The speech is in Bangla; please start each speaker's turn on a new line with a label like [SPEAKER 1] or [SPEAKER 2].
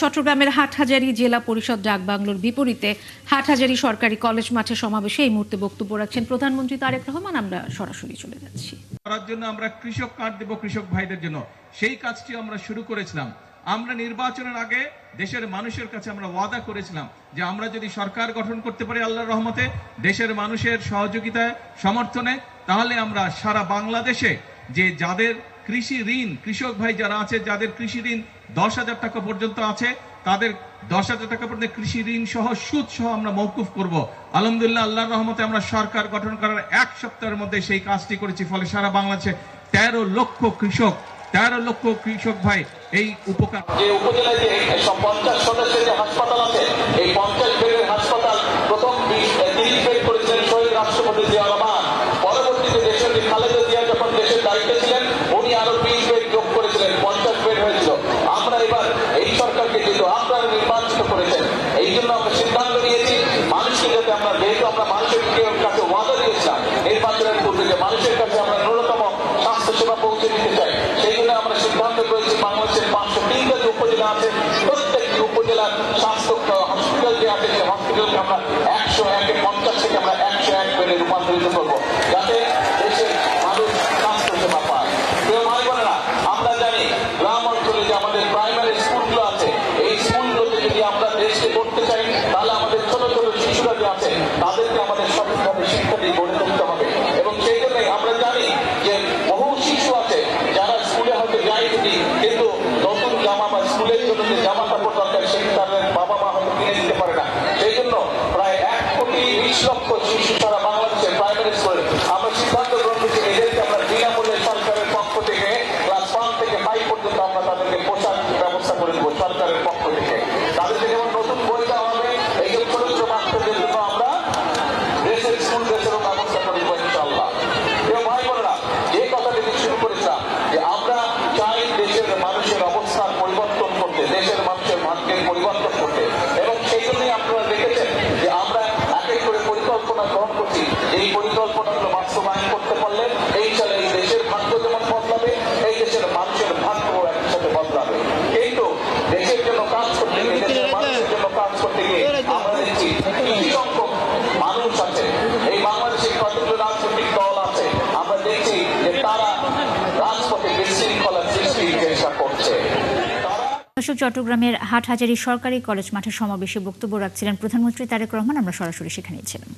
[SPEAKER 1] চট্টগ্রামের হাটহাজারী জেলা পরিষদ ডাকবাংলোর বিপরীতে হাটহাজারী সরকারি কলেজ মাঠে সমাবেশে এই মুহূর্তে বক্তব্য রাখছেন প্রধানমন্ত্রী তারেক রহমান। আমরা সরাসরি চলে যাচ্ছি।
[SPEAKER 2] করার জন্য আমরা কৃষক কার্ড দেব কৃষক ভাইদের জন্য, সেই কাজটি আমরা শুরু করেছিলাম। আমরা নির্বাচনের আগে দেশের মানুষের কাছে আমরা ওয়াদা করেছিলাম যে আমরা যদি সরকার গঠন করতে পারি আল্লাহর রহমতে, দেশের মানুষের সহযোগিতায় সমর্থনে, তাহলে আমরা সারা বাংলাদেশে যে যাদের কৃষি ঋণ, কৃষক ভাই যারা আছে যাদের কৃষি ঋণ 10,000 টাকা পর্যন্ত আছে, তাদের 10,000 টাকা পর্যন্ত কৃষি ঋণ সহ সুদ সহ আমরা মওকুফ করব। আলহামদুলিল্লাহ, আল্লাহর রহমতে আমরা সরকার গঠন করার 1 সপ্তাহের মধ্যে সেই কাজটি করেছি। ফলে সারা বাংলাদেশে 13 লক্ষ কৃষক ভাই এই উপকার।
[SPEAKER 3] যে উপজেলায় যে 50 সদস্যের যে হাসপাতাল আছে, এই 50 বেডের হাসপাতাল প্রথম 30 বেড করেছিলেন শহীদ রাষ্ট্রপতি জিয়া রহমান। পরবর্তীতে দেশের খালেদা জিয়া যখন দেশের দায়িত্বে ছিলেন, উনি আরো 20 বেড যোগ করেছিলেন, 50 বেড হয়েছিল। আমরা এবার এই সরকারকে যেহেতু আপনারা নির্বাচিত করেছেন, এই জন্য আমরা সিদ্ধান্ত নিয়েছি মানুষকে যাতে আমরা, যেহেতু আমরা মানুষের কাছে ওয়াদা দিয়েছিলাম নির্বাচনের পূর্বে যে মানুষের কাছে আমরা ন্যূনতম স্বাস্থ্য সেবা পৌঁছে দিতে চাই, সেই জন্য আমরা সিদ্ধান্ত করেছি বাংলাদেশের 503টা যে উপজেলা আছে, প্রত্যেকটি উপজেলার স্বাস্থ্য হসপিটাল যে আছে, সেই হসপিটালকে আমরা 101-50 থেকে আমরা 101 বেডে রূপান্তরিত করবো, যাতে দেশের মানুষ স্বাস্থ্য সেবা পায়। প্রিয় ভাই বোনেরা, আমরা জানি গ্রাম অঞ্চলে যে আমাদের প্রাইমারি স্কুলগুলো আছে, এই স্কুলগুলোতে যদি আমরা দেশকে করতে চাই, তাহলে আমাদের ছোট ছোট শিশুরা যে আছে তাদেরকে আমাদের সঠিকভাবে শিক্ষা দিয়ে গড়ে তুলতে হবে। এবং সেই জন্যই আমরা জানি যে বহু শিশু আছে যারা স্কুলে হয়তো যায় যদি, কিন্তু নতুন জামা বা স্কুলের জন্য যে জামা কাপড় দরকার সেই তাদের বাবা মা হয়তো কিনে দিতে পারে না। সেই জন্য প্রায় 1,20,00,000 শিশু সারা বাংলাদেশে প্রাইমারি স্কুলে আমরা সিদ্ধান্ত গ্রহণ করেছি এদেরকে আমরা বিনামূল্যে সরকারের পক্ষ থেকে ক্লাস 1 থেকে 5 পর্যন্ত আমরা তাদেরকে পোশাক ব্যবস্থা করে দেবো সরকারের পক্ষ থেকে। তাদেরকে যেমন নতুন বই দেওয়া হবে, এই যে ছোট ছোট বাচ্চাদের জন্য আমরা দেশের স্কুল ড্রেসেরও ব্যবস্থা করে দেবো ইনশাআল্লাহ। প্রিয় ভাই বোনেরা, যে কথাটি শুরু করেছিলাম যে আমরা চাই দেশের মানুষের অবস্থান পরিবর্তন করতে, দেশের মানুষের ভাগ্যের পরিবর্তন করতে, এবং সেই জন্যই আপনারা দেখেছেন যে আমরা এক এক করে পরিকল্পনা গ্রহণ করছি। এই পরিকল্পনাগুলো বাস্তবায়ন করতে পারলে এই সালে এই দেশের ভাগ্য যেমন বদলাবে, এই দেশের মানুষের ভাগ্য একসাথে বদলাবে। কিন্তু দেশের জন্য কাজ করতে গিয়ে, দেশের মানুষের জন্য কাজ করতে গিয়ে আমরা দেখছি কি সংখ্যক মানুষ আছে, এই বাংলাদেশে কতগুলো রাজনৈতিক দল আছে, আমরা দেখছি যে তারা রাজপথে বিশৃঙ্খলা সৃষ্টির চেষ্টা করছে।
[SPEAKER 1] চট্টগ্রামের হাটহাজারী সরকারি কলেজ মাঠে সমাবেশে বক্তব্য রাখছিলেন প্রধানমন্ত্রী তারেক রহমান। আমরা সরাসরি সেখানেই ছিলাম।